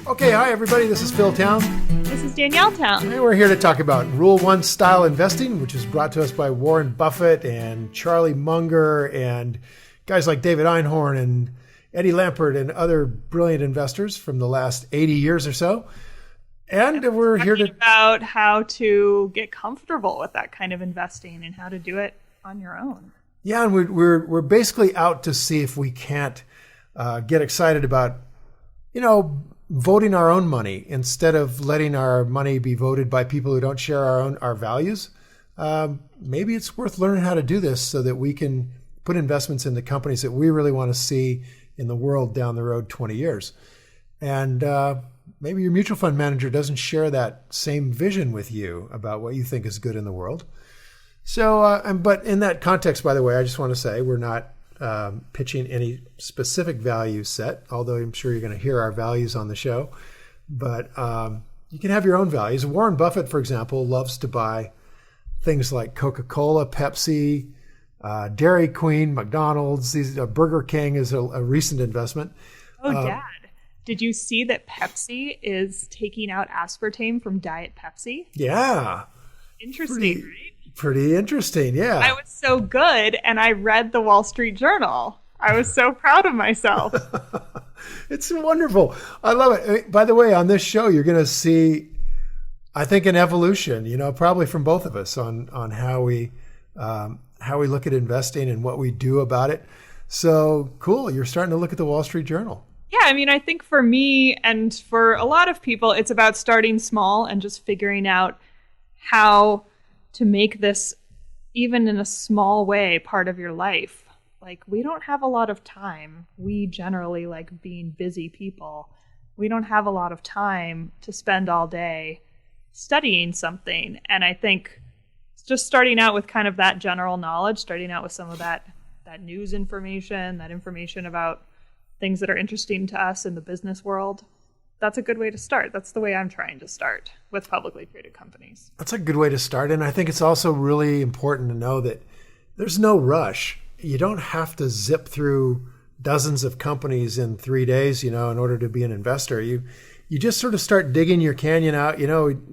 Okay, hi everybody, this is Phil Town. This is Danielle Town. And we're here to talk about Rule 1 style investing, which is brought to us by Warren Buffett and Charlie Munger and guys like David Einhorn and Eddie Lampert and other brilliant investors from the last 80 years or so. And we're here to about how to get comfortable with that kind of investing and how to do it on your own. Yeah, and we're basically out to see if we can't get excited about, voting our own money instead of letting our money be voted by people who don't share our values. Maybe it's worth learning how to do this so that we can put investments into companies that we really want to see in the world down the road 20 years. And maybe your mutual fund manager doesn't share that same vision with you about what you think is good in the world. So, but in that context, by the way, I just want to say we're not pitching any specific value set, although I'm sure you're going to hear our values on the show. But you can have your own values. Warren Buffett, for example, loves to buy things like Coca-Cola, Pepsi, Dairy Queen, McDonald's. Burger King is a recent investment. Oh, Dad, did you see that Pepsi is taking out aspartame from Diet Pepsi? Yeah. Interesting, right? Pretty interesting, yeah. I was so good, and I read the Wall Street Journal. I was so proud of myself. It's wonderful. I love it. By the way, on this show, you're going to see, I think, an evolution, probably from both of us on how we look at investing and what we do about it. So cool. You're starting to look at the Wall Street Journal. Yeah, I think for me and for a lot of people, it's about starting small and just figuring out how to make this, even in a small way, part of your life. Like, we don't have a lot of time. We generally like being busy people. We don't have a lot of time to spend all day studying something. And I think just starting out with kind of that general knowledge, starting out with some of that news information, that information about things that are interesting to us in the business world, that's a good way to start. That's the way I'm trying to start with publicly traded companies. That's a good way to start. And I think it's also really important to know that there's no rush. You don't have to zip through dozens of companies in 3 days, in order to be an investor. You just sort of start digging your canyon out.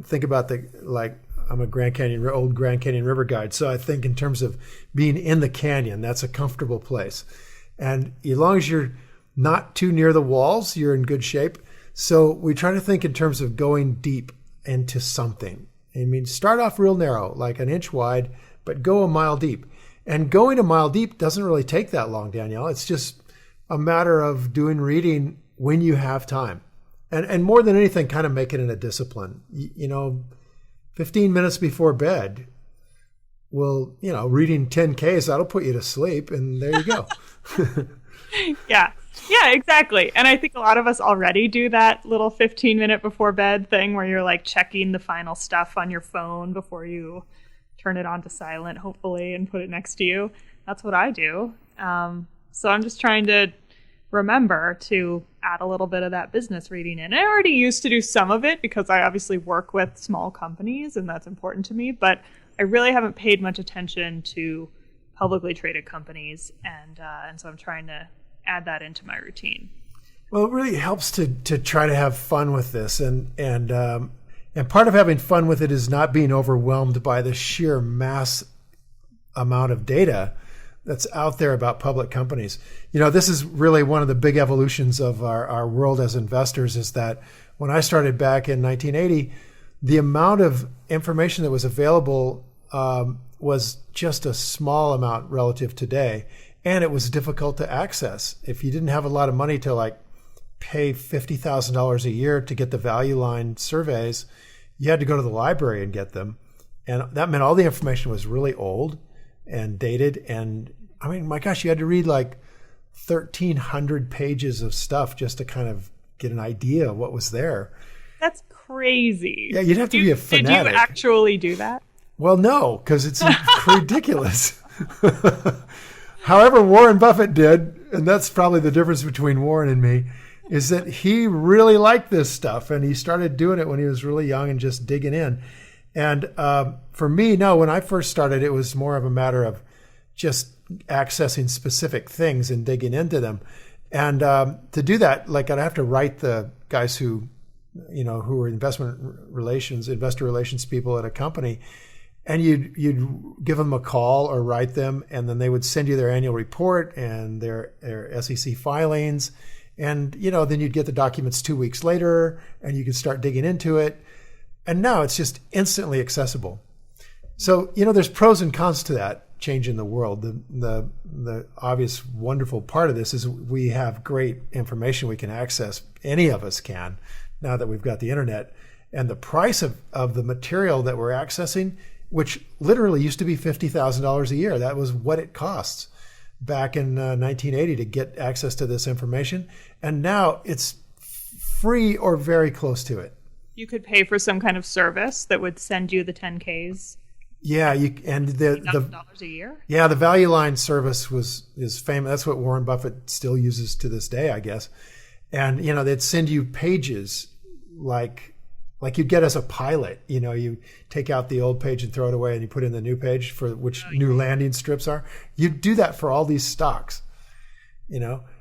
Think about I'm a old Grand Canyon River guide. So I think in terms of being in the canyon, that's a comfortable place. And as long as you're not too near the walls, you're in good shape. So we try to think in terms of going deep into something. Start off real narrow, like an inch wide, but go a mile deep. And going a mile deep doesn't really take that long, Danielle. It's just a matter of doing reading when you have time. And more than anything, kind of make it in a discipline. 15 minutes before bed, reading 10Ks, that'll put you to sleep, and there you go. Yeah, exactly. And I think a lot of us already do that little 15-minute before bed thing where you're like checking the final stuff on your phone before you turn it on to silent, hopefully, and put it next to you. That's what I do. So I'm just trying to remember to add a little bit of that business reading in. I already used to do some of it because I obviously work with small companies and that's important to me, but I really haven't paid much attention to publicly traded companies, and so I'm trying to add that into my routine. Well, it really helps to try to have fun with this, and part of having fun with it is not being overwhelmed by the sheer mass amount of data that's out there about public companies. This is really one of the big evolutions of our world as investors, is that when I started back in 1980, the amount of information that was available was just a small amount relative to today. And it was difficult to access. If you didn't have a lot of money to pay $50,000 a year to get the value line surveys, you had to go to the library and get them. And that meant all the information was really old and dated. And my gosh, you had to read 1,300 pages of stuff just to kind of get an idea of what was there. That's crazy. Yeah, you'd have to be a fanatic. Did you actually do that? Well, no, because it's ridiculous. However, Warren Buffett did, and that's probably the difference between Warren and me, is that he really liked this stuff, and he started doing it when he was really young and just digging in. And for me, no, when I first started, it was more of a matter of just accessing specific things and digging into them. And to do that, I'd have to write the guys who who were investor relations people at a company, and you'd give them a call or write them, and then they would send you their annual report and their SEC filings, and then you'd get the documents 2 weeks later, and you could start digging into it. And now it's just instantly accessible. So there's pros and cons to that change in the world. The obvious wonderful part of this is we have great information we can access. Any of us can, now that we've got the internet. And the price of the material that we're accessing, which literally used to be $50,000 a year, that was what it costs back in 1980 to get access to this information. And now it's free or very close to it. You could pay for some kind of service that would send you the 10Ks. Yeah, and the $1,000 a year. Yeah, the Value Line service is famous. That's what Warren Buffett still uses to this day, I guess. And they'd send you pages like you'd get as a pilot. You take out the old page and throw it away, and you put in the new page for which new landing strips are. You'd do that for all these stocks.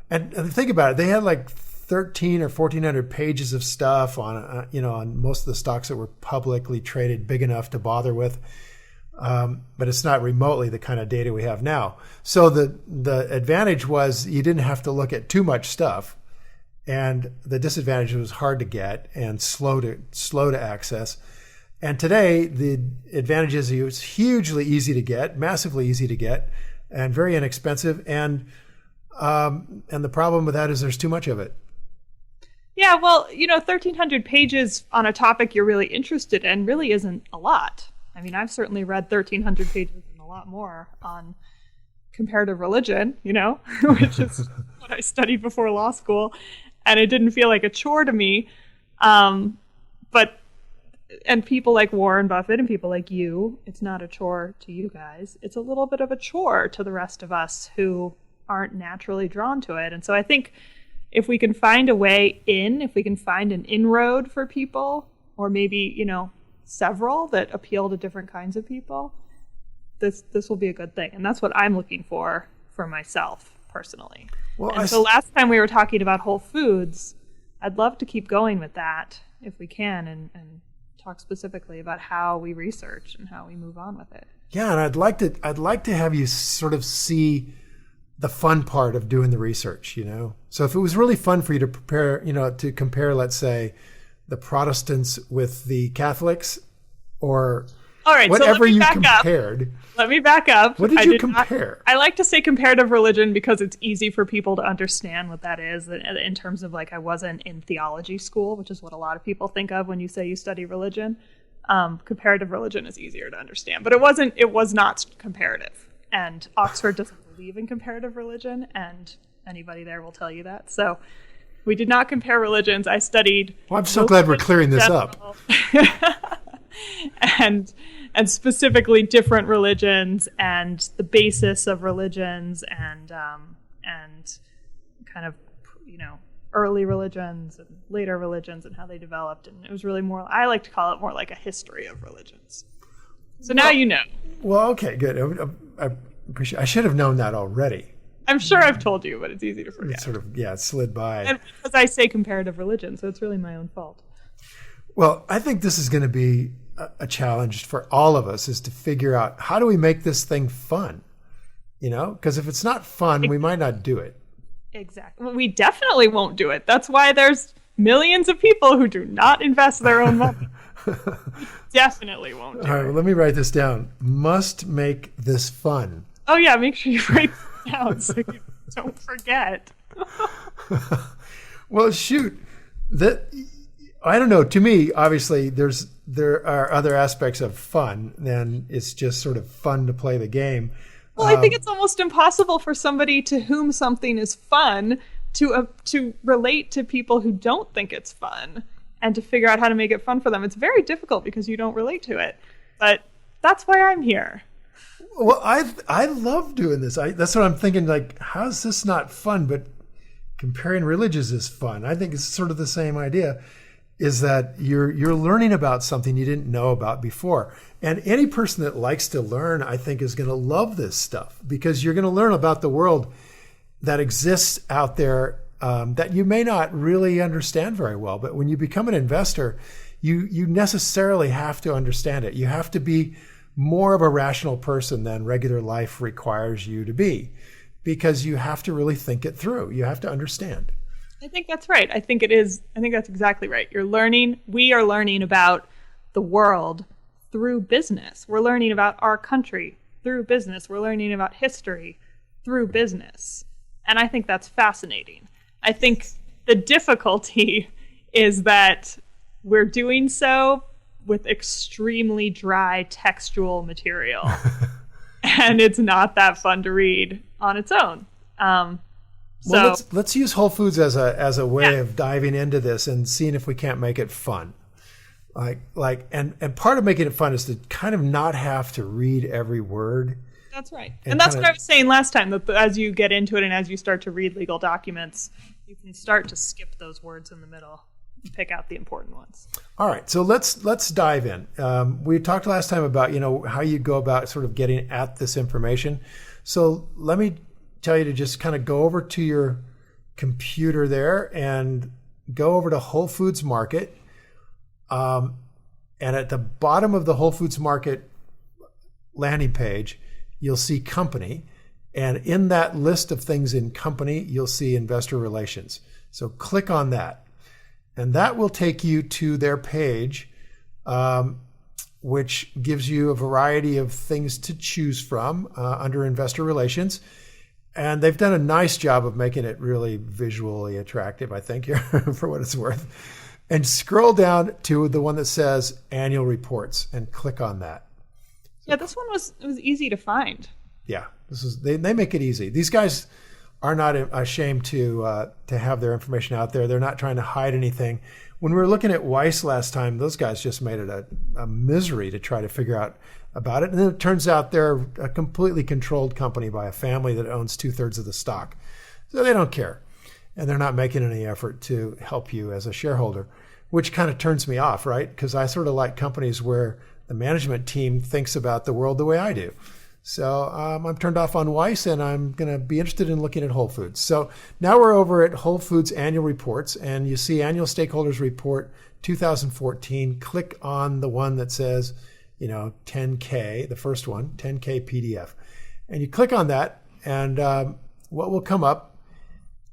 And think about it. They had like 1,300 or 1,400 pages of stuff on most of the stocks that were publicly traded, big enough to bother with. But it's not remotely the kind of data we have now. So the advantage was you didn't have to look at too much stuff, and the disadvantage was hard to get and slow to access. And today the advantage is it's hugely easy to get, massively easy to get, and very inexpensive. And the problem with that is there's too much of it. Yeah, well, 1,300 pages on a topic you're really interested in really isn't a lot. I mean, I've certainly read 1,300 pages and a lot more on comparative religion, which is what I studied before law school, and it didn't feel like a chore to me. And people like Warren Buffett and people like you, it's not a chore to you guys. It's a little bit of a chore to the rest of us who aren't naturally drawn to it. And so I think if we can find a way in, if we can find an inroad for people, or maybe, several that appeal to different kinds of people, this will be a good thing. And that's what I'm looking for myself personally. Well, so last time we were talking about Whole Foods, I'd love to keep going with that if we can, and talk specifically about how we research and how we move on with it. Yeah, and I'd like to have you sort of see the fun part of doing the research, So if it was really fun for you to prepare, to compare, let's say, the Protestants with the Catholics, or all right, whatever so you compared. Let me back up. What did you compare? I like to say comparative religion because it's easy for people to understand what that is, in terms of I wasn't in theology school, which is what a lot of people think of when you say you study religion. Comparative religion is easier to understand, but it was not comparative. And Oxford doesn't believe in comparative religion, and anybody there will tell you that. So we did not compare religions. I studied. Well, I'm so glad we're clearing this up. and specifically different religions and the basis of religions and kind of early religions and later religions and how they developed. And it was really more. I like to call it more like a history of religions. So now you know. Well, okay, good. I appreciate. I should have known that already. I'm sure I've told you, but it's easy to forget. It slid by. And because I say comparative religion, so it's really my own fault. Well, I think this is going to be a challenge for all of us, is to figure out how do we make this thing fun? Because if it's not fun, we might not do it. Exactly. Well, we definitely won't do it. That's why there's millions of people who do not invest their own money. Definitely won't do it. All right, well, let me write this down. Must make this fun. Oh, yeah, make sure you write this down so you don't forget. Well, shoot. I don't know. To me, obviously, there are other aspects of fun than it's just sort of fun to play the game. Well, I think it's almost impossible for somebody to whom something is fun to relate to people who don't think it's fun and to figure out how to make it fun for them. It's very difficult because you don't relate to it. But that's why I'm here. Well, I love doing this. That's what I'm thinking. How is this not fun? But comparing religions is fun. I think it's sort of the same idea. Is that you're learning about something you didn't know about before. And any person that likes to learn, I think, is going to love this stuff, because you're going to learn about the world that exists out there that you may not really understand very well. But when you become an investor, you necessarily have to understand it. You have to be more of a rational person than regular life requires you to be, because you have to really think it through. You have to understand. I think that's right. I think that's exactly right. We are learning about the world through business. We're learning about our country through business. We're learning about history through business. And I think that's fascinating. I think the difficulty is that we're doing so with extremely dry textual material. And it's not that fun to read on its own. Well, let's use Whole Foods as a way of diving into this and seeing if we can't make it fun. And part of making it fun is to kind of not have to read every word. That's right. And that's what I was saying last time, that as you get into it and as you start to read legal documents, you can start to skip those words in the middle and pick out the important ones. All right. So let's dive in. We talked last time about, how you go about sort of getting at this information. So let me tell you to just kind of go over to your computer there and go over to Whole Foods Market. And at the bottom of the Whole Foods Market landing page, you'll see company. And in that list of things in company, you'll see investor relations. So click on that. And that will take you to their page, which gives you a variety of things to choose from under investor relations. And they've done a nice job of making it really visually attractive, I think, here for what it's worth. And scroll down to the one that says annual reports and click on that. Yeah, this one was easy to find. Yeah, they make it easy. These guys are not ashamed to have their information out there. They're not trying to hide anything. When we were looking at Weiss last time, those guys just made it a misery to try to figure out about it. And then it turns out they're a completely controlled company by a family that owns 2/3 of the stock. So they don't care. And they're not making any effort to help you as a shareholder, which kind of turns me off, right? Because I sort of like companies where the management team thinks about the world the way I do. So I'm turned off on Weiss, and I'm going to be interested in looking at Whole Foods. So now we're over at Whole Foods annual reports, and you see Annual Stakeholders Report 2014. Click on the one that says, 10K, the first one, 10K PDF. And you click on that, and what will come up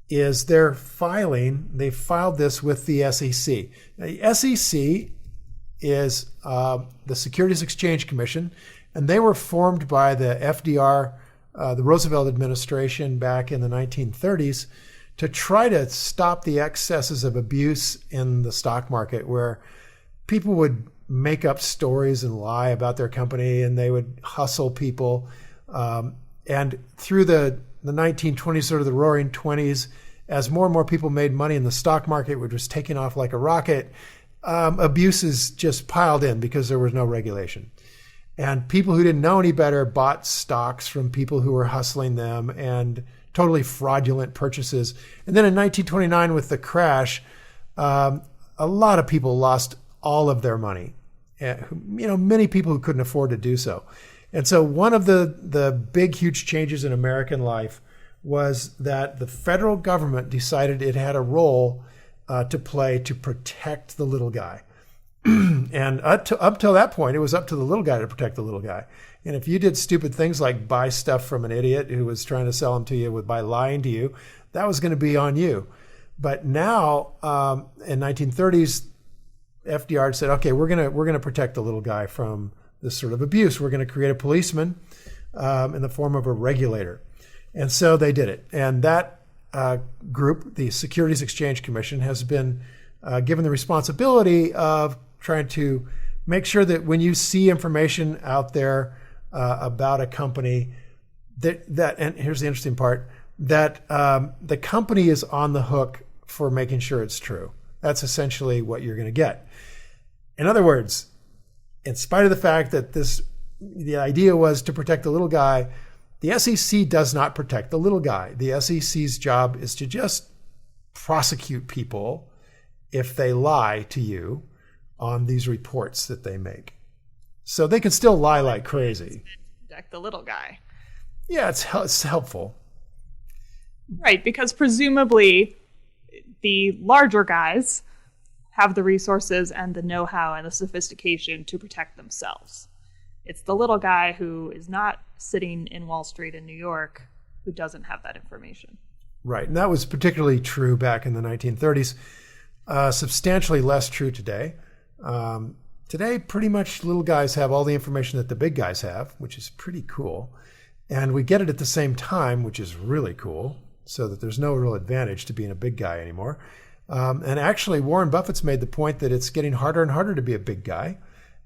is their filing. They filed this with the SEC. Now, the SEC is the Securities Exchange Commission, and they were formed by the FDR, the Roosevelt administration back in the 1930s to try to stop the excesses of abuse in the stock market, where people would make up stories and lie about their company, and they would hustle people. And through the 1920s, sort of the roaring 20s, as more and more people made money in the stock market, which was taking off like a rocket, abuses just piled in because there was no regulation. And people who didn't know any better bought stocks from people who were hustling them, and totally fraudulent purchases. And then in 1929, with the crash, a lot of people lost all of their money. Many people who couldn't afford to do so. And so one of the big, huge changes in American life was that the federal government decided it had a role to play to protect the little guy. And up till that point, it was up to the little guy to protect the little guy. And if you did stupid things like buy stuff from an idiot who was trying to sell them to you by lying to you, that was going to be on you. But now, in 1930s, FDR said, okay, we're gonna protect the little guy from this sort of abuse. We're going to create a policeman in the form of a regulator. And so they did it. And that group, the Securities Exchange Commission, has been given the responsibility of trying to make sure that when you see information out there about a company, that and here's the interesting part, that the company is on the hook for making sure it's true. That's essentially what you're going to get. In other words, in spite of the fact that the idea was to protect the little guy, the SEC does not protect the little guy. The SEC's job is to just prosecute people if they lie to you on these reports that they make. So they can still lie like crazy. Protect the little guy. Yeah, it's helpful. Right, because presumably the larger guys have the resources and the know-how and the sophistication to protect themselves. It's the little guy who is not sitting in Wall Street in New York who doesn't have that information. Right. And that was particularly true back in the 1930s. Substantially less true today. Today, pretty much little guys have all the information that the big guys have, which is pretty cool. And we get it at the same time, which is really cool, so that there's no real advantage to being a big guy anymore. And actually, Warren Buffett's made the point that it's getting harder and harder to be a big guy,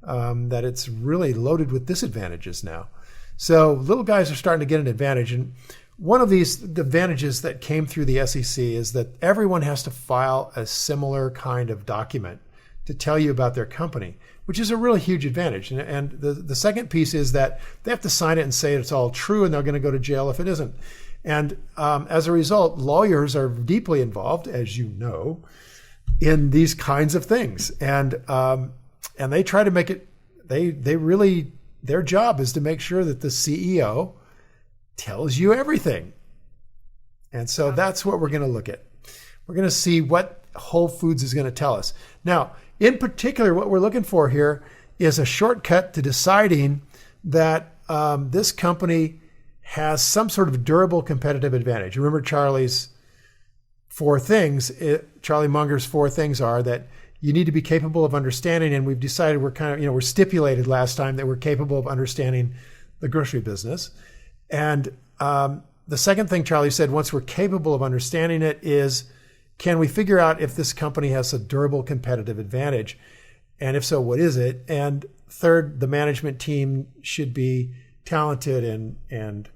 that it's really loaded with disadvantages now. So little guys are starting to get an advantage. And one of these advantages that came through the SEC is that everyone has to file a similar kind of document to tell you about their company, which is a really huge advantage. And the second piece is that they have to sign it and say it's all true, and they're going to go to jail if it isn't. And as a result, lawyers are deeply involved, as you know, in these kinds of things. And they try to make it, they really, their job is to make sure that the CEO tells you everything. And so that's what we're going to look at. We're going to see what Whole Foods is going to tell us. Now, in particular, what we're looking for here is a shortcut to deciding that this company has some sort of durable competitive advantage. Remember Charlie's 4 things. Charlie Munger's 4 things are that you need to be capable of understanding, and we've decided we're stipulated last time that we're capable of understanding the grocery business. And the second thing Charlie said, once we're capable of understanding it, is can we figure out if this company has a durable competitive advantage? And if so, what is it? And third, the management team should be talented and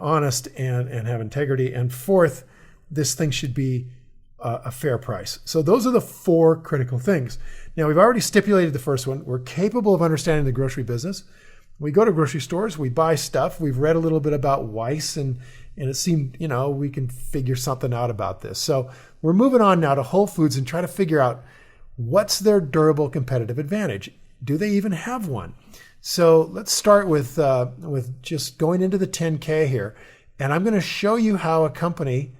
honest and have integrity. And fourth, this thing should be a fair price. So those are the 4 critical things. Now, we've already stipulated the first one. We're capable of understanding the grocery business. We go to grocery stores, we buy stuff. We've read a little bit about Weiss, and it seemed, we can figure something out about this. So we're moving on now to Whole Foods and try to figure out what's their durable competitive advantage. Do they even have one? So let's start with just going into the 10K here. And I'm going to show you how a company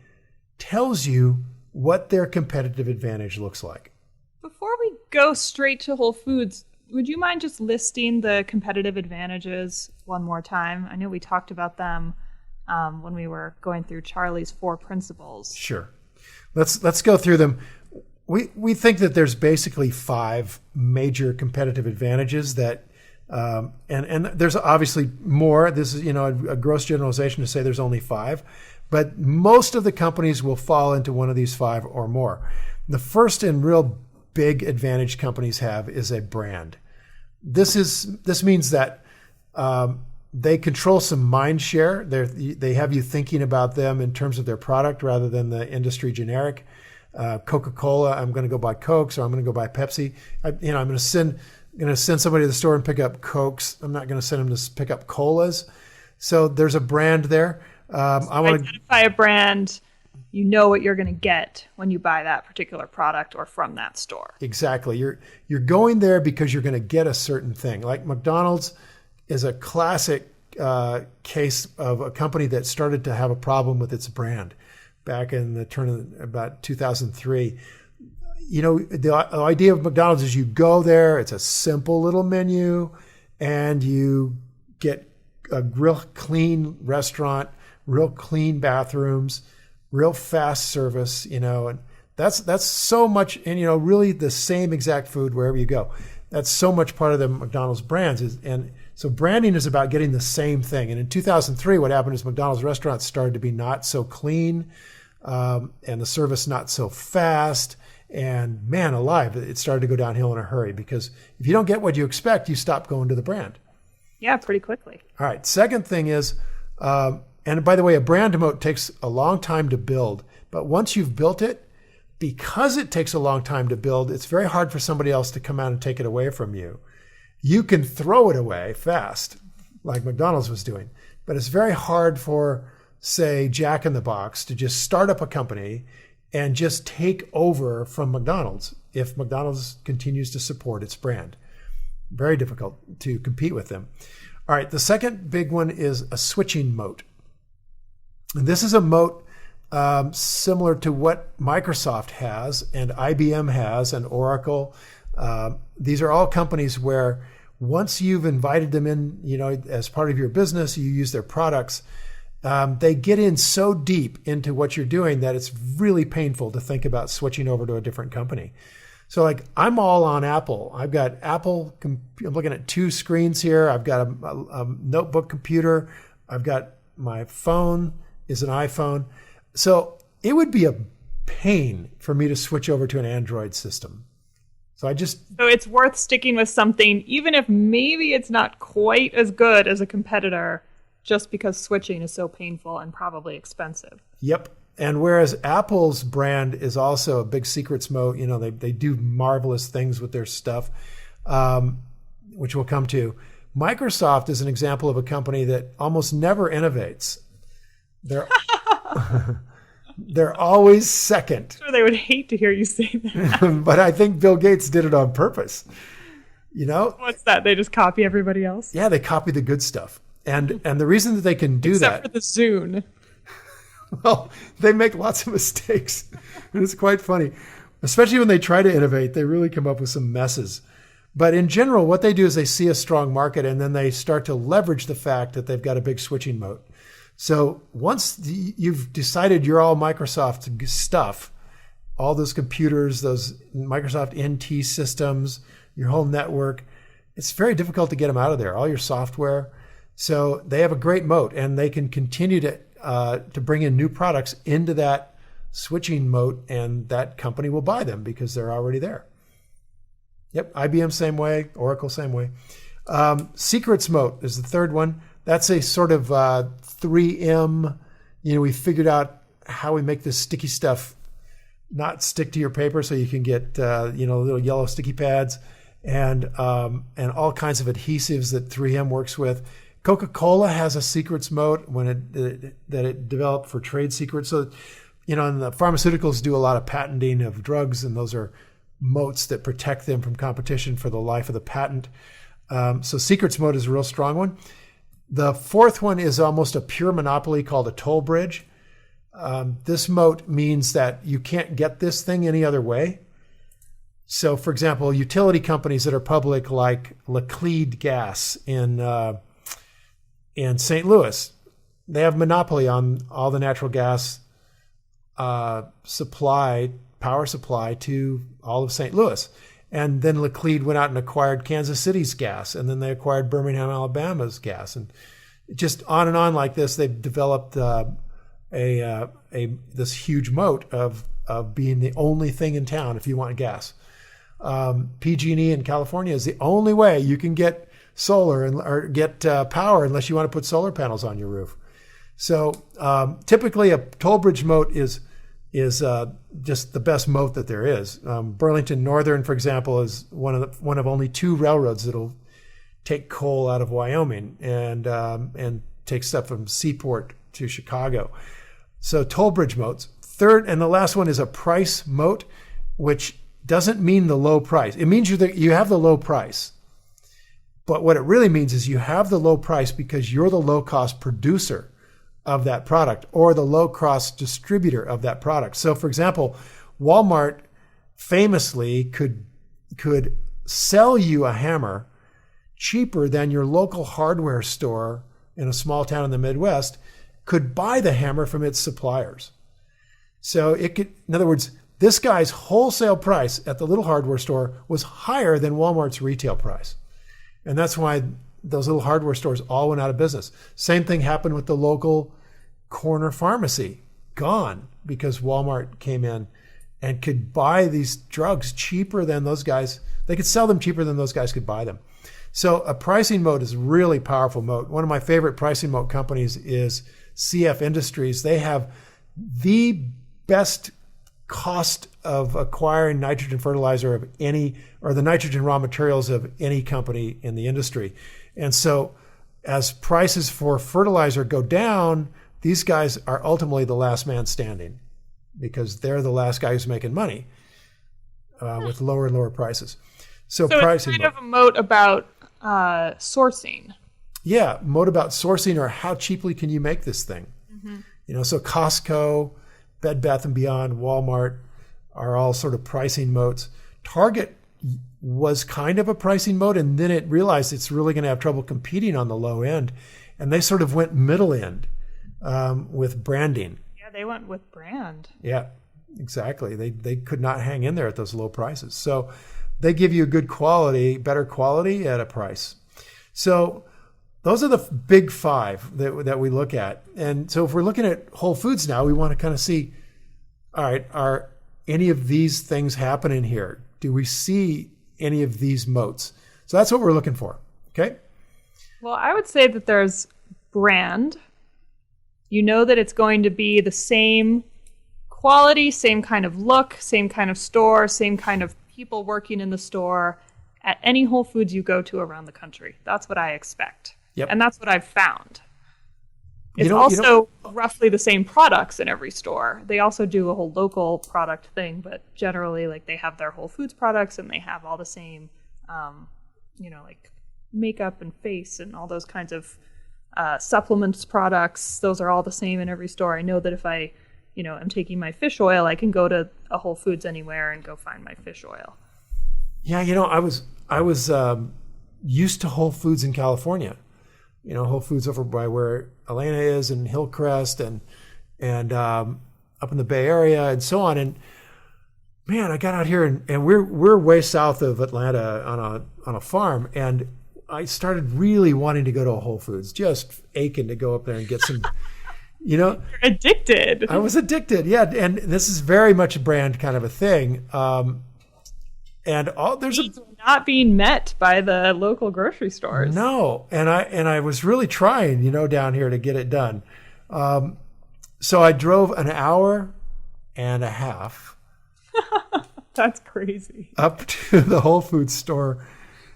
tells you what their competitive advantage looks like. Before we go straight to Whole Foods, would you mind just listing the competitive advantages one more time? I know we talked about them when we were going through Charlie's 4 principles. Sure. Let's go through them. We think that there's basically 5 major competitive advantages that, and there's obviously more. This is a gross generalization to say there's only 5, but most of the companies will fall into one of these 5 or more. The first and real big advantage companies have is a brand. This means that they control some mind share. They have you thinking about them in terms of their product rather than the industry generic. Coca-Cola, I'm going to go buy Cokes, or I'm going to go buy Pepsi. I'm going to send somebody to the store and pick up Cokes. I'm not going to send them to pick up colas. So there's a brand there. I want to identify a brand. You know what you're going to get when you buy that particular product or from that store. Exactly. You're going there because you're going to get a certain thing. Like McDonald's is a classic case of a company that started to have a problem with its brand back in the turn of about 2003. The idea of McDonald's is you go there, it's a simple little menu, and you get a real clean restaurant, real clean bathrooms, real fast service, and that's so much, and really the same exact food wherever you go. That's so much part of the McDonald's brands and so branding is about getting the same thing. And in 2003, what happened is McDonald's restaurants started to be not so clean, and the service not so fast. And man alive, it started to go downhill in a hurry, because if you don't get what you expect, you stop going to the brand. Yeah, pretty quickly. All right. Second thing is, and by the way, a brand moat takes a long time to build. But once you've built it, because it takes a long time to build, it's very hard for somebody else to come out and take it away from you. You can throw it away fast, like McDonald's was doing. But it's very hard for, say, Jack in the Box to just start up a company and just take over from McDonald's if McDonald's continues to support its brand. Very difficult to compete with them. All right, the second big one is a switching moat. And this is a moat similar to what Microsoft has and IBM has and Oracle. These are all companies where once you've invited them in, as part of your business, you use their products, they get in so deep into what you're doing that it's really painful to think about switching over to a different company. So like I'm all on Apple. I've got Apple. I'm looking at 2 screens here. I've got a notebook computer. I've got my phone is an iPhone. So it would be a pain for me to switch over to an Android system. So it's worth sticking with something, even if maybe it's not quite as good as a competitor, just because switching is so painful and probably expensive. Yep. And whereas Apple's brand is also a big secrets moat, they do marvelous things with their stuff, which we'll come to. Microsoft is an example of a company that almost never innovates. They're always second. I'm sure they would hate to hear you say that. But I think Bill Gates did it on purpose. What's that? They just copy everybody else? Yeah, they copy the good stuff. And the reason that they can do Except for the Zune. Well, they make lots of mistakes. And it's quite funny. Especially when they try to innovate, they really come up with some messes. But in general, what they do is they see a strong market and then they start to leverage the fact that they've got a big switching moat. So once you've decided you're all Microsoft stuff, all those computers, those Microsoft NT systems, your whole network, it's very difficult to get them out of there, all your software. So they have a great moat and they can continue to bring in new products into that switching moat, and that company will buy them because they're already there. Yep, IBM same way, Oracle same way. Secrets moat is the third one. That's a sort of 3M. We figured out how we make this sticky stuff not stick to your paper, so you can get little yellow sticky pads and all kinds of adhesives that 3M works with. Coca-Cola has a secrets moat that it developed for trade secrets. So, and the pharmaceuticals do a lot of patenting of drugs, and those are moats that protect them from competition for the life of the patent. So secrets moat is a real strong one. The fourth one is almost a pure monopoly called a toll bridge. This moat means that you can't get this thing any other way. So, for example, utility companies that are public, like Laclede Gas in St. Louis, they have monopoly on all the natural gas power supply to all of St. Louis. And then Laclede went out and acquired Kansas City's gas, and then they acquired Birmingham, Alabama's gas, and just on and on like this. They've developed this huge moat of being the only thing in town if you want gas. PG&E in California is the only way you can get solar or get power unless you want to put solar panels on your roof. So typically a toll bridge moat is just the best moat that there is. Burlington Northern, for example, is one of only 2 railroads that'll take coal out of Wyoming and take stuff from Seaport to Chicago. So toll bridge moats. Third, and the last one is a price moat, which doesn't mean the low price. It means you have the low price. But what it really means is you have the low price because you're the low-cost producer of that product or the low-cost distributor of that product. So, for example, Walmart famously could sell you a hammer cheaper than your local hardware store in a small town in the Midwest could buy the hammer from its suppliers. So it could, in other words, this guy's wholesale price at the little hardware store was higher than Walmart's retail price. And that's why those little hardware stores all went out of business. Same thing happened with the local corner pharmacy. Gone because Walmart came in and could buy these drugs cheaper than those guys. They could sell them cheaper than those guys could buy them. So a pricing moat is a really powerful moat. One of my favorite pricing moat companies is CF Industries. They have the best cost of acquiring nitrogen fertilizer of any, or the nitrogen raw materials of any company in the industry. And so as prices for fertilizer go down, these guys are ultimately the last man standing because they're the last guy who's making money with lower and lower prices. So pricing it's kind of a moat about sourcing. Yeah, moat about sourcing, or how cheaply can you make this thing? Mm-hmm. So Costco Bed Bath & Beyond, Walmart are all sort of pricing moats. Target was kind of a pricing moat, and then it realized it's really going to have trouble competing on the low end. And they sort of went middle end with branding. Yeah, they went with brand. Yeah, exactly. They could not hang in there at those low prices. So they give you good quality, better quality at a price. So those are the big five that we look at. And so if we're looking at Whole Foods now, we want to kind of see, all right, are any of these things happening here? Do we see any of these moats? So that's what we're looking for. Okay. Well, I would say that there's brand. You know that it's going to be the same quality, same kind of look, same kind of store, same kind of people working in the store at any Whole Foods you go to around the country. That's what I expect. Yep. And that's what I've found. It's also roughly the same products in every store. They also do a whole local product thing, but generally, like, they have their Whole Foods products and they have all the same, like makeup and face and all those kinds of supplements products. Those are all the same in every store. I know that if I, am taking my fish oil, I can go to a Whole Foods anywhere and go find my fish oil. Yeah, I was used to Whole Foods in California. Whole Foods over by where Elena is and Hillcrest and up in the Bay Area and so on. And man, I got out here and we're way south of Atlanta on a farm, and I started really wanting to go to a Whole Foods, just aching to go up there and get some. You're addicted. I was addicted, yeah. And this is very much a brand kind of a thing. There's not being met by the local grocery stores. No, and I was really trying, down here to get it done. So I drove an hour and a half. That's crazy. Up to the Whole Foods store,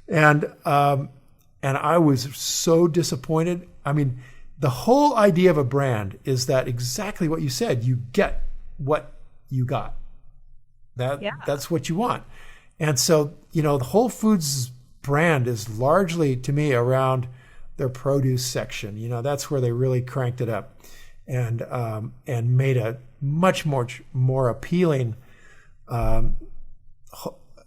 and I was so disappointed. I mean, the whole idea of a brand is that exactly what you said. You get what you got. That's what you want. And so, the Whole Foods brand is largely, to me, around their produce section. That's where they really cranked it up and made a much more appealing,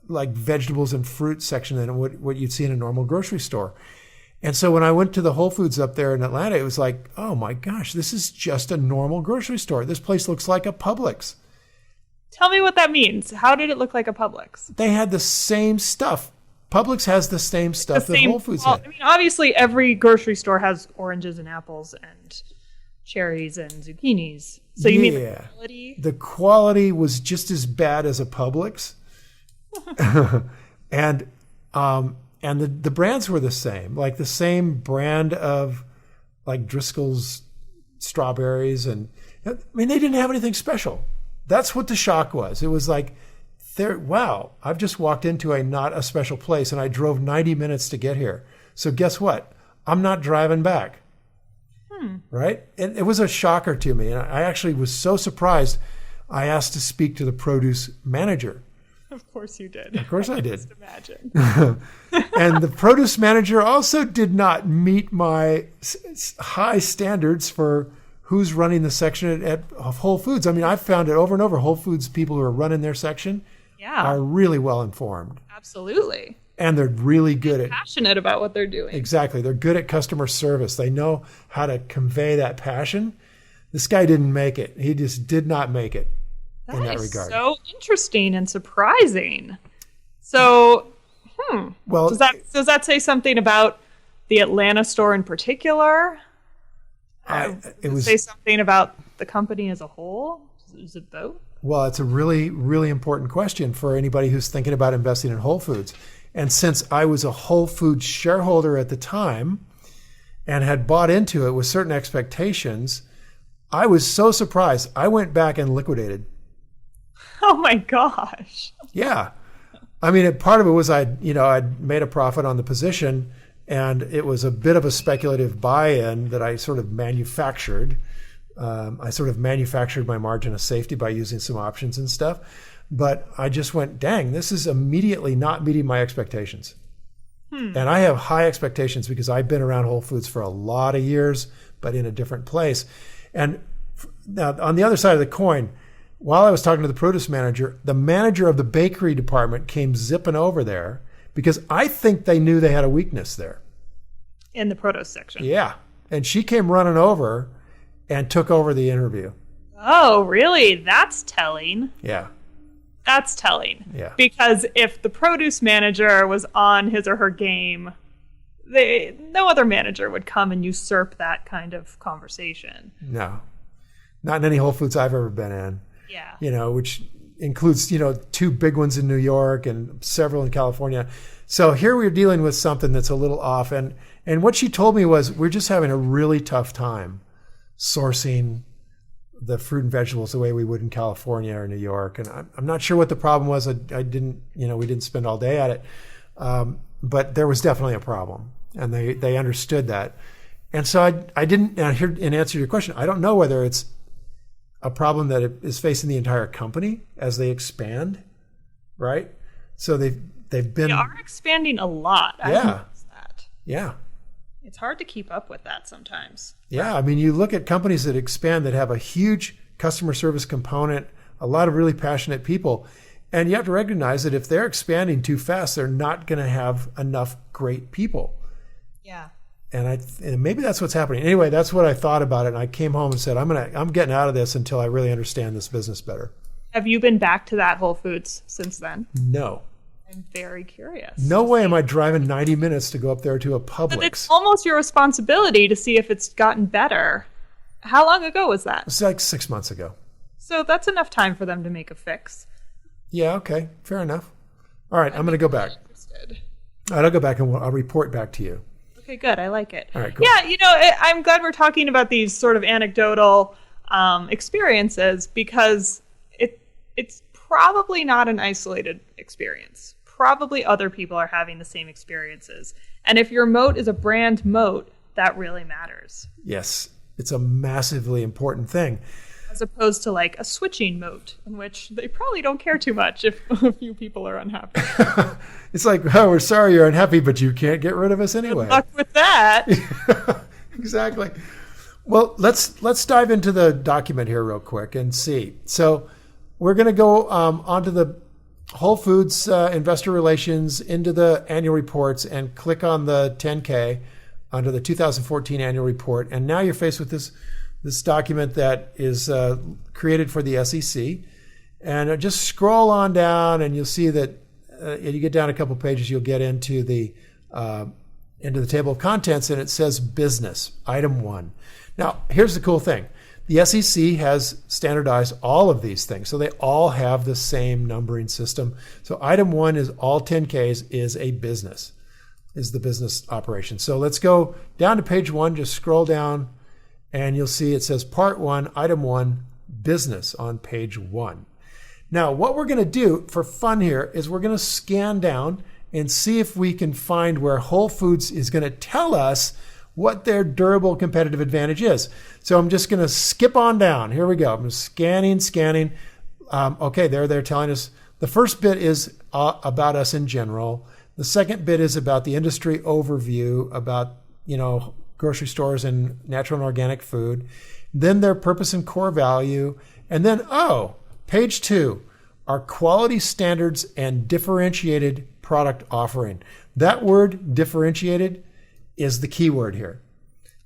like vegetables and fruit section than what you'd see in a normal grocery store. And so when I went to the Whole Foods up there in Atlanta, it was like, oh my gosh, this is just a normal grocery store. This place looks like a Publix. Tell me what that means. How did it look like a Publix? They had the same stuff. Publix has the same stuff that Whole Foods had. I mean, obviously, every grocery store has oranges and apples and cherries and zucchinis. So you mean the quality? The quality was just as bad as a Publix. and the brands were the same. Like the same brand of like Driscoll's strawberries. And I mean, they didn't have anything special. That's what the shock was. It was like, wow, I've just walked into not a special place and I drove 90 minutes to get here. So guess what? I'm not driving back. Right? And it was a shocker to me. And I actually was so surprised. I asked to speak to the produce manager. Of course you did. Of course I did. Just imagine. And the produce manager also did not meet my high standards for who's running the section at Whole Foods. I mean, I've found it over and over. Whole Foods people who are running their section are really well informed. Absolutely. And they're really good passionate about what they're doing. Exactly. They're good at customer service. They know how to convey that passion. This guy didn't make it. He just did not make it in that regard. So interesting and surprising. So, well, does that say something about the Atlanta store in particular? Say something about the company as a whole? Is it both? Well, it's a really, really important question for anybody who's thinking about investing in Whole Foods. And since I was a Whole Foods shareholder at the time and had bought into it with certain expectations, I was so surprised. I went back and liquidated. Oh my gosh. Yeah. I mean, part of it was I'd made a profit on the position, and it was a bit of a speculative buy-in that I sort of manufactured. I sort of manufactured my margin of safety by using some options and stuff. But I just went, dang, this is immediately not meeting my expectations. And I have high expectations because I've been around Whole Foods for a lot of years, but in a different place. And now on the other side of the coin, while I was talking to the produce manager, the manager of the bakery department came zipping over there because I think they knew they had a weakness there. In the produce section. Yeah. And she came running over and took over the interview. Oh, really? That's telling. Yeah. That's telling. Yeah. Because if the produce manager was on his or her game, no other manager would come and usurp that kind of conversation. No. Not in any Whole Foods I've ever been in. Yeah. Which includes, 2 big ones in New York and several in California. So here we're dealing with something that's a little off. And what she told me was we're just having a really tough time sourcing the fruit and vegetables the way we would in California or New York. And I'm not sure what the problem was. I didn't, we didn't spend all day at it. But there was definitely a problem. And they understood that. And so I didn't, here in answer to your question, I don't know whether it's a problem that is facing the entire company as they expand, right? So they've been... They are expanding a lot. I noticed that. Yeah. It's hard to keep up with that sometimes. Yeah, I mean, you look at companies that expand that have a huge customer service component, a lot of really passionate people, and you have to recognize that if they're expanding too fast, they're not going to have enough great people. Yeah. And maybe that's what's happening. Anyway, that's what I thought about it. And I came home and said, I'm getting out of this until I really understand this business better. Have you been back to that Whole Foods since then? No. I'm very curious. No way am I driving 90 minutes to go up there to a Publix. But it's almost your responsibility to see if it's gotten better. How long ago was that? It's like 6 months ago. So that's enough time for them to make a fix. Yeah, okay. Fair enough. All right, I'm going to go back. Interested. All right, I'll go back and I'll report back to you. Okay, good. I like it. All right, cool. Yeah, I'm glad we're talking about these sort of anecdotal experiences because it's probably not an isolated experience. Probably other people are having the same experiences. And if your moat is a brand moat, that really matters. Yes, it's a massively important thing. As opposed to like a switching moat in which they probably don't care too much if a few people are unhappy. It's like, oh, we're sorry you're unhappy, but you can't get rid of us anyway. Good luck with that. Exactly. Well, let's dive into the document here real quick and see. So we're going to go onto the Whole Foods Investor Relations into the annual reports and click on the 10K under the 2014 annual report. And now you're faced with this document that is created for the SEC. And just scroll on down and you'll see that you get down a couple pages, you'll get into the table of contents and it says business, item 1. Now, here's the cool thing. The SEC has standardized all of these things. So they all have the same numbering system. So item 1 is all 10Ks is a business, is the business operation. So let's go down to page 1, just scroll down and you'll see it says part 1, item 1, business on page 1. Now, what we're going to do for fun here is we're going to scan down and see if we can find where Whole Foods is going to tell us what their durable competitive advantage is. So I'm just going to skip on down. Here we go. I'm scanning. Okay, they're telling us. The first bit is about us in general. The second bit is about the industry overview, about, grocery stores and natural and organic food. Then their purpose and core value. And then, page 2, our quality standards and differentiated product offering. That word, differentiated, is the key word here.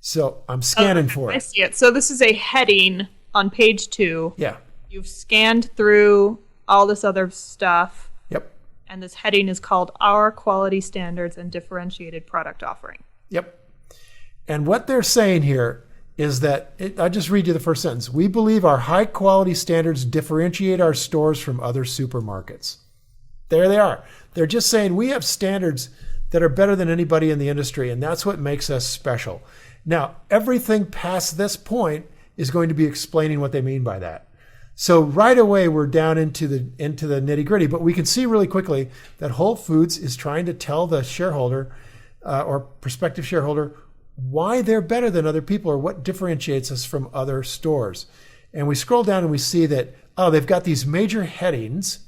So I'm scanning for it. I see it. So this is a heading on page 2. Yeah. You've scanned through all this other stuff. Yep. And this heading is called Our Quality Standards and Differentiated Product Offering. Yep. And what they're saying here is that, I'll just read you the first sentence. We believe our high quality standards differentiate our stores from other supermarkets. There they are. They're just saying we have standards that are better than anybody in the industry, and that's what makes us special. Now, everything past this point is going to be explaining what they mean by that. So right away, we're down into the nitty-gritty, but we can see really quickly that Whole Foods is trying to tell the shareholder or prospective shareholder why they're better than other people or what differentiates us from other stores. And we scroll down and we see that, they've got these major headings.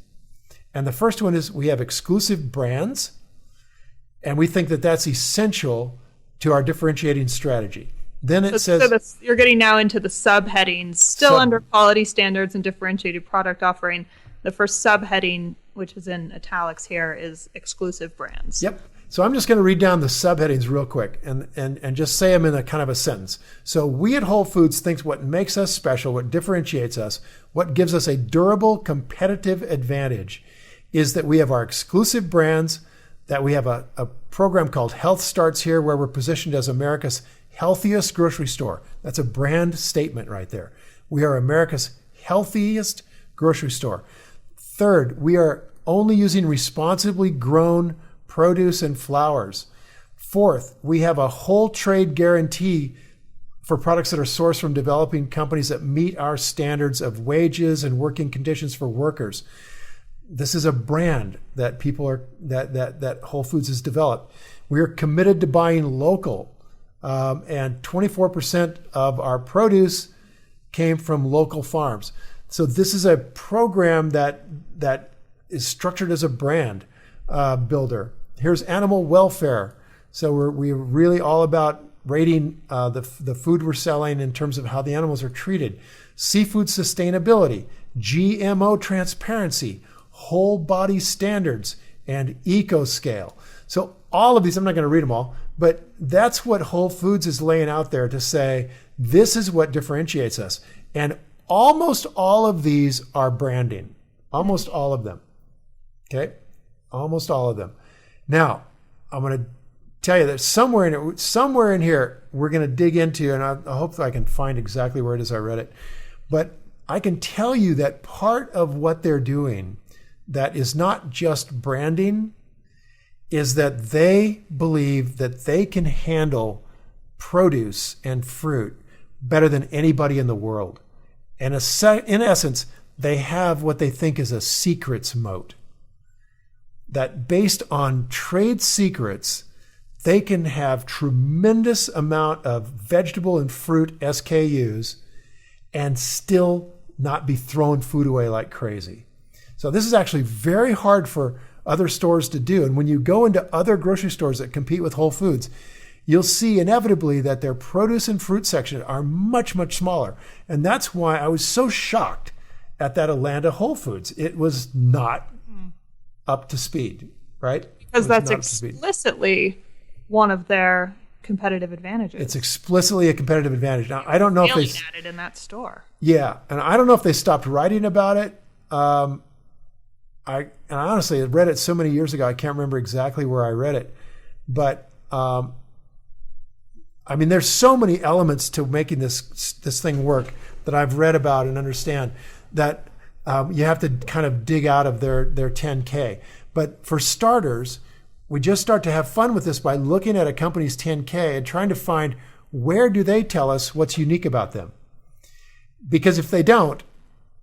And the first one is we have exclusive brands. And we think that that's essential to our differentiating strategy. Then it says... you're getting now into the subheadings, still under quality standards and differentiated product offering. The first subheading, which is in italics here, is exclusive brands. Yep. So I'm just going to read down the subheadings real quick and just say them in a kind of a sentence. So we at Whole Foods think what makes us special, what differentiates us, what gives us a durable competitive advantage is that we have our exclusive brands, that we have a program called Health Starts Here, where we're positioned as America's healthiest grocery store. That's a brand statement right there. We are America's healthiest grocery store. Third, we are only using responsibly grown produce and flowers. Fourth, we have a whole trade guarantee for products that are sourced from developing companies that meet our standards of wages and working conditions for workers. This is a brand that that Whole Foods has developed. We are committed to buying local, and 24% of our produce came from local farms. So this is a program that is structured as a brand builder. Here's animal welfare. So we're really all about rating the food we're selling in terms of how the animals are treated. Seafood sustainability, GMO transparency, whole body standards, and eco scale. So all of these, I'm not going to read them all, but that's what Whole Foods is laying out there to say, this is what differentiates us. And almost all of these are branding. Almost all of them. Okay? Almost all of them. Now, I'm going to tell you that somewhere in here, we're going to dig into, and I hope that I can find exactly where it is I read it, but I can tell you that part of what they're doing that is not just branding is that they believe that they can handle produce and fruit better than anybody in the world. And in essence, they have what they think is a secrets moat. That based on trade secrets, they can have tremendous amount of vegetable and fruit SKUs and still not be throwing food away like crazy. So this is actually very hard for other stores to do. And when you go into other grocery stores that compete with Whole Foods, you'll see inevitably that their produce and fruit section are much, much smaller. And that's why I was so shocked at that Atlanta Whole Foods. It was not up to speed, right? Because that's explicitly one of their competitive advantages. It's explicitly a competitive advantage. Now, I don't know if they at it in that store. Yeah, and I don't know if they stopped writing about it. I honestly read it so many years ago, I can't remember exactly where I read it. But I mean, there's so many elements to making this thing work that I've read about and understand that you have to kind of dig out of their 10K. But for starters, we just start to have fun with this by looking at a company's 10K and trying to find where do they tell us what's unique about them. Because if they don't,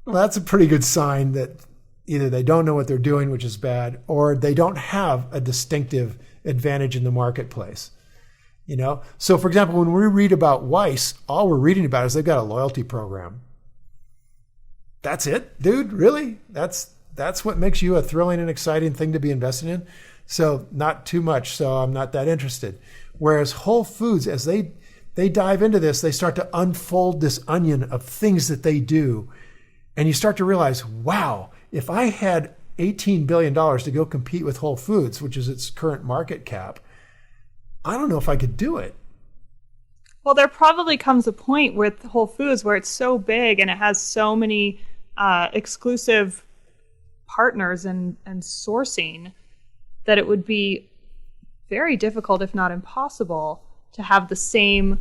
well, that's a pretty good sign that either they don't know what they're doing, which is bad, or they don't have a distinctive advantage in the marketplace. You know? So for example, when we read about Weiss, all we're reading about is they've got a loyalty program. That's it, dude? Really? That's what makes you a thrilling and exciting thing to be invested in? So not too much, so I'm not that interested. Whereas Whole Foods, as they dive into this, they start to unfold this onion of things that they do. And you start to realize, wow, if I had $18 billion to go compete with Whole Foods, which is its current market cap, I don't know if I could do it. Well, there probably comes a point with Whole Foods where it's so big and it has so many exclusive partners and sourcing that it would be very difficult, if not impossible, to have the same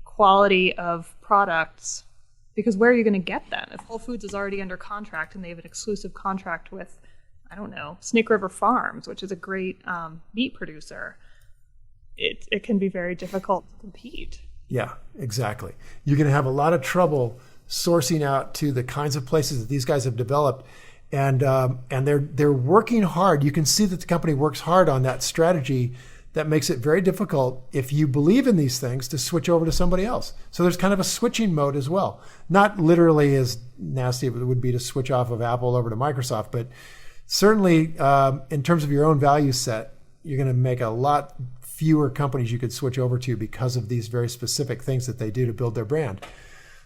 quality of products. Because where are you going to get them? If Whole Foods is already under contract and they have an exclusive contract with, I don't know, Snake River Farms, which is a great meat producer, it can be very difficult to compete. Yeah, exactly. You're going to have a lot of trouble sourcing out to the kinds of places that these guys have developed. And they're working hard. You can see that the company works hard on that strategy that makes it very difficult, if you believe in these things, to switch over to somebody else. So there's kind of a switching mode as well. Not literally as nasty as it would be to switch off of Apple over to Microsoft, but certainly in terms of your own value set, you're going to make a lot fewer companies you could switch over to because of these very specific things that they do to build their brand.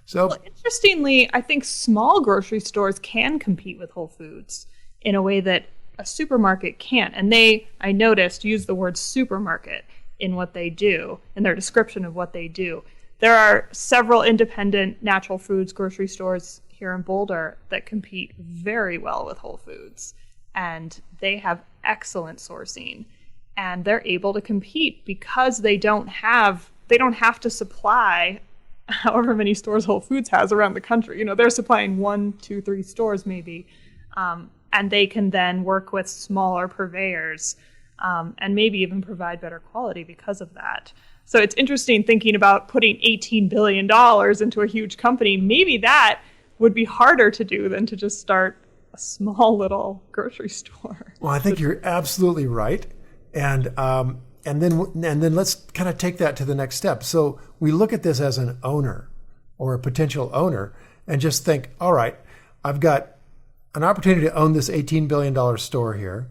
So, well, interestingly, I think small grocery stores can compete with Whole Foods in a way that a supermarket can't. And they, I noticed, use the word supermarket in what they do, in their description of what they do. There are several independent natural foods grocery stores here in Boulder that compete very well with Whole Foods. And they have excellent sourcing. And they're able to compete because they don't have to supply however many stores Whole Foods has around the country. They're supplying 1, 2, 3 stores maybe. And they can then work with smaller purveyors and maybe even provide better quality because of that. So it's interesting thinking about putting $18 billion into a huge company. Maybe that would be harder to do than to just start a small little grocery store. Well, I think you're absolutely right. And then let's kind of take that to the next step. So we look at this as an owner or a potential owner and just think, all right, I've got an opportunity to own this $18 billion store here,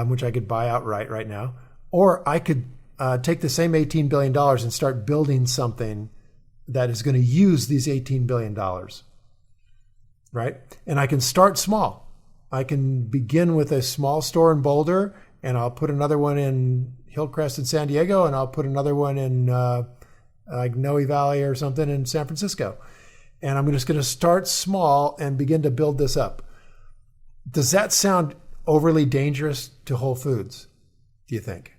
which I could buy outright right now, or I could take the same $18 billion and start building something that is going to use these $18 billion, right? And I can start small. I can begin with a small store in Boulder, and I'll put another one in Hillcrest in San Diego, and I'll put another one in like Noe Valley or something in San Francisco. And I'm just going to start small and begin to build this up. Does that sound overly dangerous to Whole Foods, do you think?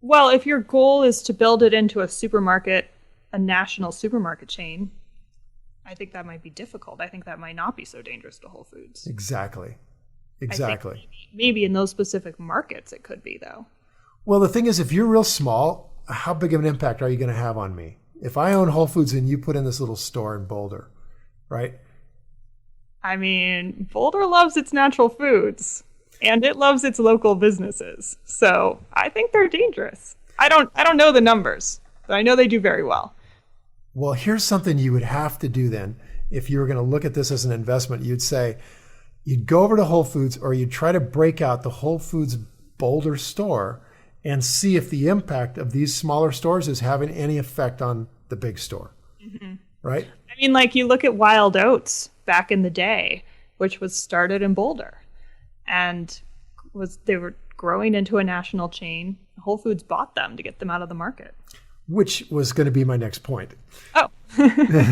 Well, if your goal is to build it into a supermarket, a national supermarket chain, I think that might be difficult. I think that might not be so dangerous to Whole Foods. Exactly. I think maybe in those specific markets it could be, though. Well, the thing is, if you're real small, how big of an impact are you going to have on me? If I own Whole Foods and you put in this little store in Boulder, right? I mean, Boulder loves its natural foods and it loves its local businesses. So I think they're dangerous. I don't know the numbers, but I know they do very well. Well, here's something you would have to do then. If you were going to look at this as an investment, you'd say, you'd go over to Whole Foods or you'd try to break out the Whole Foods Boulder store and see if the impact of these smaller stores is having any effect on the big store, right? I mean, like you look at Wild Oats back in the day, which was started in Boulder, and they were growing into a national chain. Whole Foods bought them to get them out of the market. Which was going to be my next point. Oh.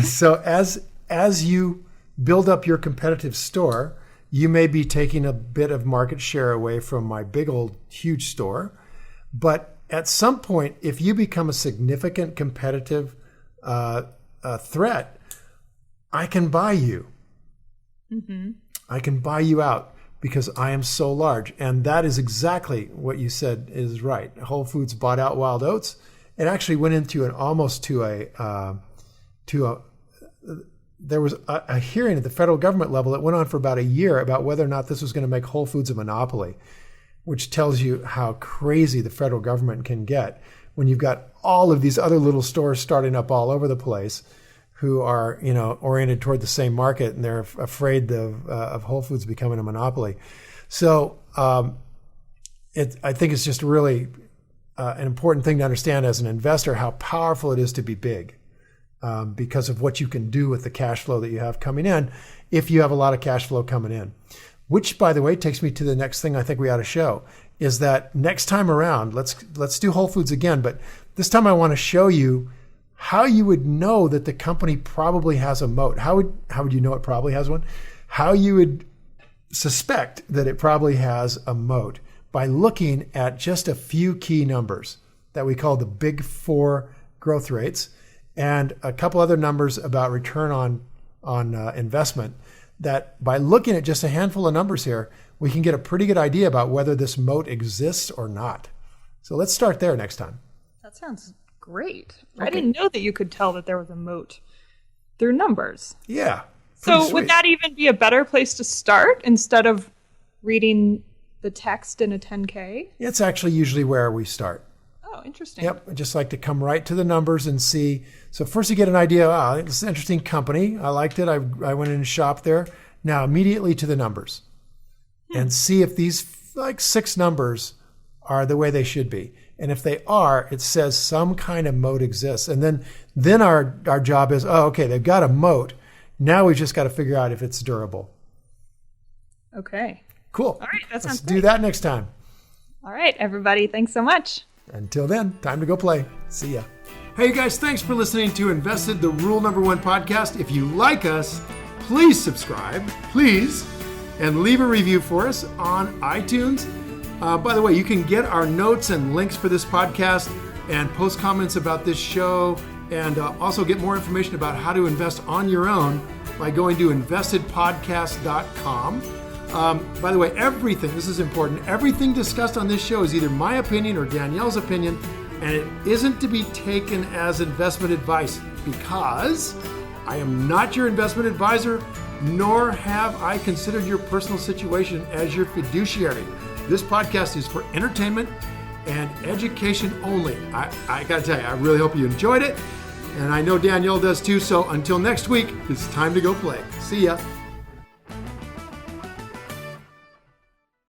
So as you build up your competitive store, you may be taking a bit of market share away from my big old huge store. But at some point, if you become a significant competitive threat, I can buy you. I can buy you out because I am so large. And that is exactly what you said is right. Whole Foods bought out Wild Oats. It actually went into there was a hearing at the federal government level that went on for about a year about whether or not this was going to make Whole Foods a monopoly, which tells you how crazy the federal government can get when you've got all of these other little stores starting up all over the place who are, oriented toward the same market, and they're afraid of Whole Foods becoming a monopoly. So I think it's just really an important thing to understand as an investor how powerful it is to be big because of what you can do with the cash flow that you have coming in if you have a lot of cash flow coming in. Which, by the way, takes me to the next thing I think we ought to show is that next time around, let's do Whole Foods again, but this time I want to show you how you would know that the company probably has a moat. How would you know it probably has one? How you would suspect that it probably has a moat by looking at just a few key numbers that we call the big four growth rates and a couple other numbers about return on investment, that by looking at just a handful of numbers here, we can get a pretty good idea about whether this moat exists or not. So let's start there next time. That sounds great. Okay. I didn't know that you could tell that there was a moat through numbers. Yeah. So sweet. Would that even be a better place to start instead of reading the text in a 10K? It's actually usually where we start. Oh, interesting. Yep. I just like to come right to the numbers and see. So first you get an idea, it's an interesting company. I liked it. I went in and shopped there. Now immediately to the numbers and see if these like 6 numbers are the way they should be. And if they are, it says some kind of moat exists. And then our job is, oh, okay, they've got a moat. Now we've just got to figure out if it's durable. Okay. Cool. All right, that sounds Let's do that next time. All right, everybody, thanks so much. Until then, time to go play. See ya. Hey, you guys, thanks for listening to InvestED, the Rule Number One podcast. If you like us, please subscribe, please, and leave a review for us on iTunes. By the way, you can get our notes and links for this podcast and post comments about this show and also get more information about how to invest on your own by going to investedpodcast.com. By the way, everything, this is important, everything discussed on this show is either my opinion or Danielle's opinion, and it isn't to be taken as investment advice because I am not your investment advisor, nor have I considered your personal situation as your fiduciary. This podcast is for entertainment and education only. I gotta tell you, I really hope you enjoyed it, and I know Danielle does too, so until next week, it's time to go play. See ya.